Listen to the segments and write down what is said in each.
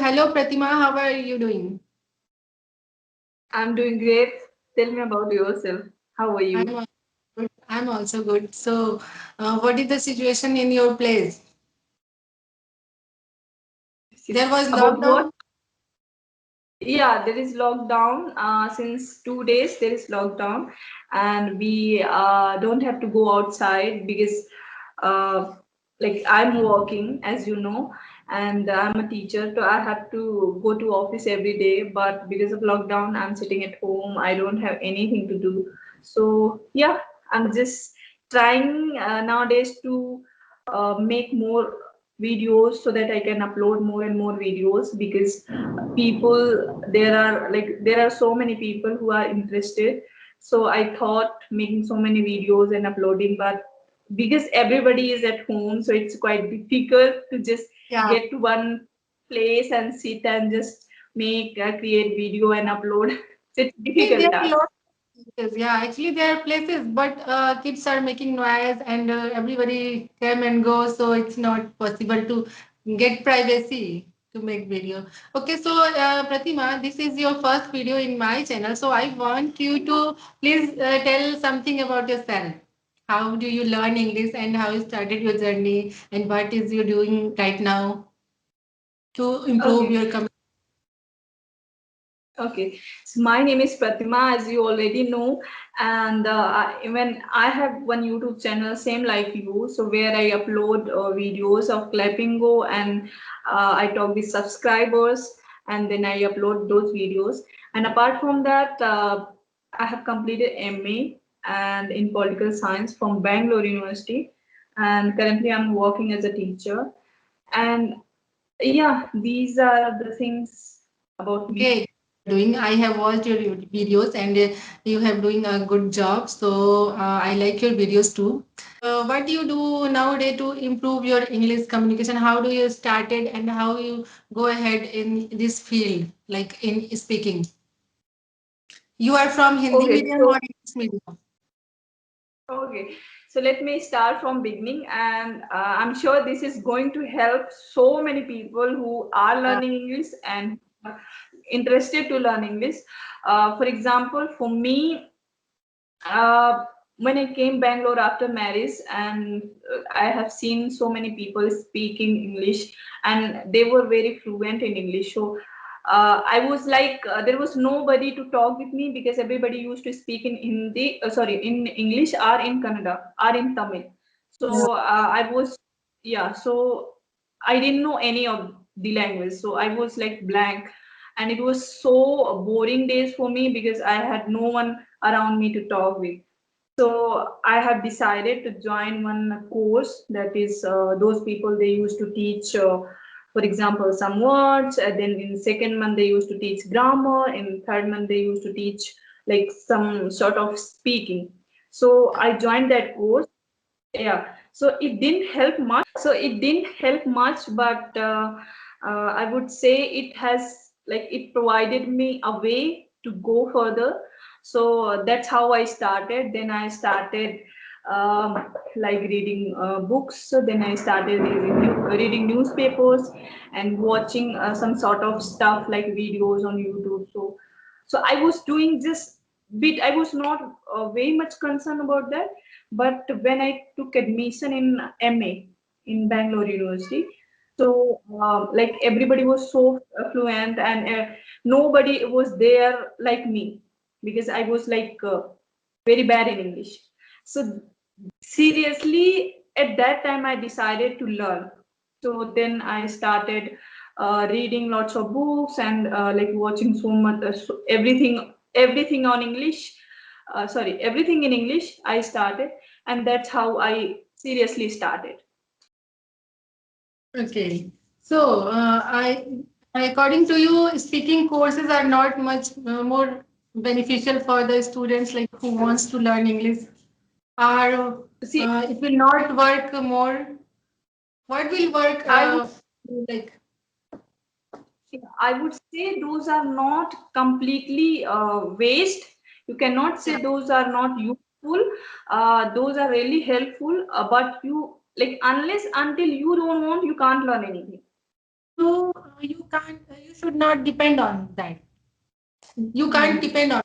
hello Pratima, how are you doing? I'm doing great. Tell me about yourself. How are I'm you? also good. I'm also good. So, what is the situation in your place? There was About what? lockdown. Yeah, there is lockdown. Since 2 days, there is lockdown, and we don't have to go outside because, uh, like, I'm working, as you know, and I'm a teacher, so I have to go to office every day. But because of lockdown, I'm sitting at home. I don't have anything to do. So yeah, I'm just trying nowadays to make more videos so that I can upload more and more videos because people there are so many people who are interested. So I thought making so many videos and uploading, but because everybody is at home, so it's quite difficult to just Yeah, get to one place and sit and just make create video and upload. So it's actually there difficult are task. lot of places. Yeah, actually there are places, but kids are making noise and everybody come and go, so it's not possible to get privacy to make video. Okay, so Pratima, this is your first video in my channel, so I want you to please tell something about yourself. How do you learn English and how you started your journey and what is you doing right now to improve Okay. your communication? Okay, so my name is Pratima, as you already know, and when I have one YouTube channel, same like you, so where I upload videos of Clappingo and I talk with subscribers, and then I upload those videos. And apart from that, I have completed MA and in political science from Bangalore University, and currently I'm working as a teacher. And yeah, these are the things about me. Great. Doing. I have watched your videos and you have doing a good job. So I like your videos too. What do you do nowadays to improve your English communication? How do you started and how you go ahead in this field, like in speaking? You are from Hindi Okay, medium so or English medium? okay, so let me start from beginning, and I'm sure this is going to help so many people who are Yeah. learning English and interested to learn English. For example, for me, uh, when I came Bangalore after marriage, and I have seen so many people speaking English, and they were very fluent in English. So I was like, there was nobody to talk with me because everybody used to speak in Hindi, sorry, in English or in Kannada or in Tamil. Yeah. So I was, yeah, so I didn't know any of the language. So I was like blank, and it was so boring days for me because I had no one around me to talk with. So I have decided to join one course that is those people they used to teach, for example, some words. And then in second month they used to teach grammar. In third month they used to teach like some sort of speaking. So I joined that course. Yeah. So it didn't help much, but I would say it has like it provided me a way to go further. So that's how I started. Then I started like reading books. So then I started reading newspapers and watching some sort of stuff like videos on YouTube. So I was doing just bit. I was not very much concerned about that, but when I took admission in MA in Bangalore University, so like everybody was so fluent, and nobody was there like me because I was like very bad in English. So seriously, at that time I decided to learn. So then I started reading lots of books and like watching so much everything on English. Sorry, everything in English. I started, and that's how I seriously started. Okay. So according to you, speaking courses are not much more beneficial for the students like who wants to learn English. Or See, it will not work more. What will work I would like? I would say those are not completely waste. You cannot Yeah. say those are not useful. Those are really helpful. But you like unless until you don't want, you can't learn anything. you can't, you should not depend on that. You can't Hmm. depend on.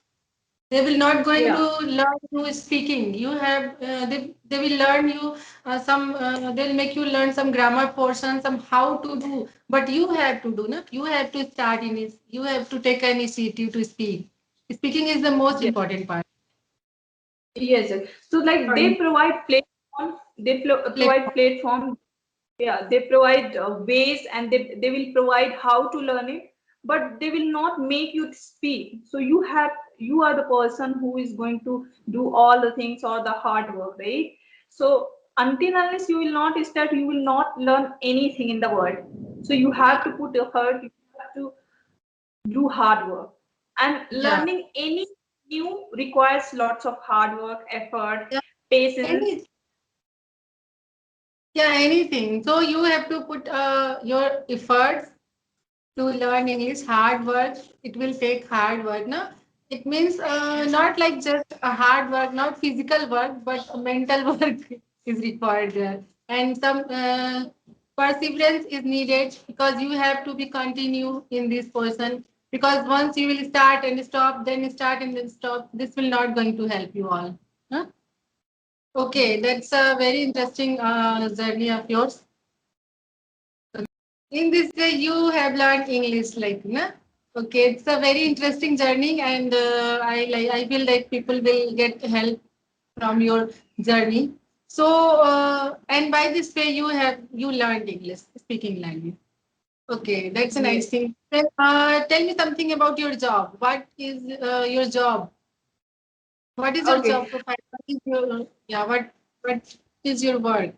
They will not going Yeah. to learn you speaking. You have they will learn you some they'll make you learn some grammar portion, some how to do. But you have to do, no? You have to start in it. You have to take an initiative to speak. Speaking is the most Yeah. important part. Yes. Yes. So like they Sorry, provide platform. They provide platform. platform. Yeah, they provide ways, and they will provide how to learn it, but they will not make you speak. So you are the person who is going to do all the things or the hard work, right? So until unless you will not start, you will not learn anything in the world. So you have to put effort, you have to do hard work, and Yeah, learning any new requires lots of hard work, effort, yeah. patience. Any, yeah, anything. So you have to put your efforts to learn English. Hard work, it will take hard work, no? It means not like just a hard work, not physical work, but a mental work is required there. And some perseverance is needed because you have to be continue in this person. Because once you will start and stop, then start and then stop, this will not going to help you all. Huh? Okay, that's a very interesting journey of yours. In this way, you have learned English, like, na? Okay, it's a very interesting journey, and I feel like people will get help from your journey. So, and by this way, you learned English, speaking language. Okay, that's a nice Yes. thing. Then, tell me something about your job. What is your job? What is your Okay. job profile? What is your, yeah? What is your work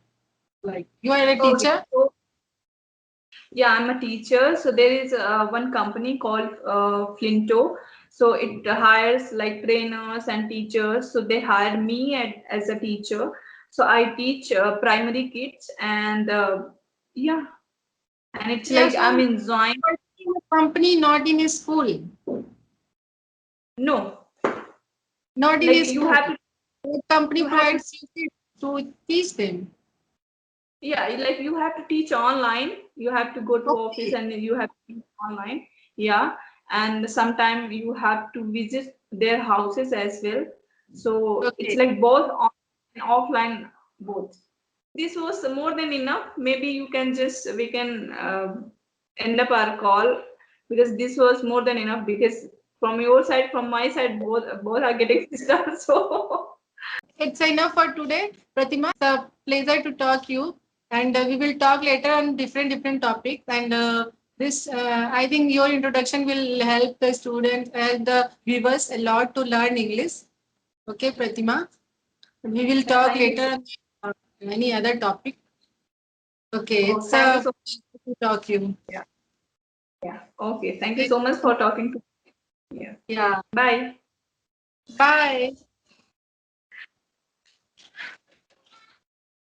like? You are a Okay. teacher. So yeah, I'm a teacher. So there is one company called Flinto. So it hires like trainers and teachers. So they hired me as a teacher. So I teach primary kids, and yeah, and it's Yeah. like So I'm enjoying. in a company, not in a school. No, Not in like a school. The company you have to, provides you to teach them. yeah, like you have to teach online. You have to go to office Okay. and you have to teach online. Yeah, and sometimes you have to visit their houses as well. So it's Okay. like both on and offline, both. This was more than enough. Maybe you can just we can end up our call, because this was more than enough, because from your side, from my side, both are getting disturbed. So It's enough for today, Pratima. It's a pleasure to talk you, and we will talk later on different topics. And this, I think, your introduction will help the students and the viewers a lot to learn English. Okay, Pratima. We will yeah, talk thank you so. later on any other topic. Okay, Oh, it's thank you a so. pleasure to talk you. Yeah, yeah. Okay, thank you Thank so much for you. talking to me. Yeah. Yeah. Bye. Bye.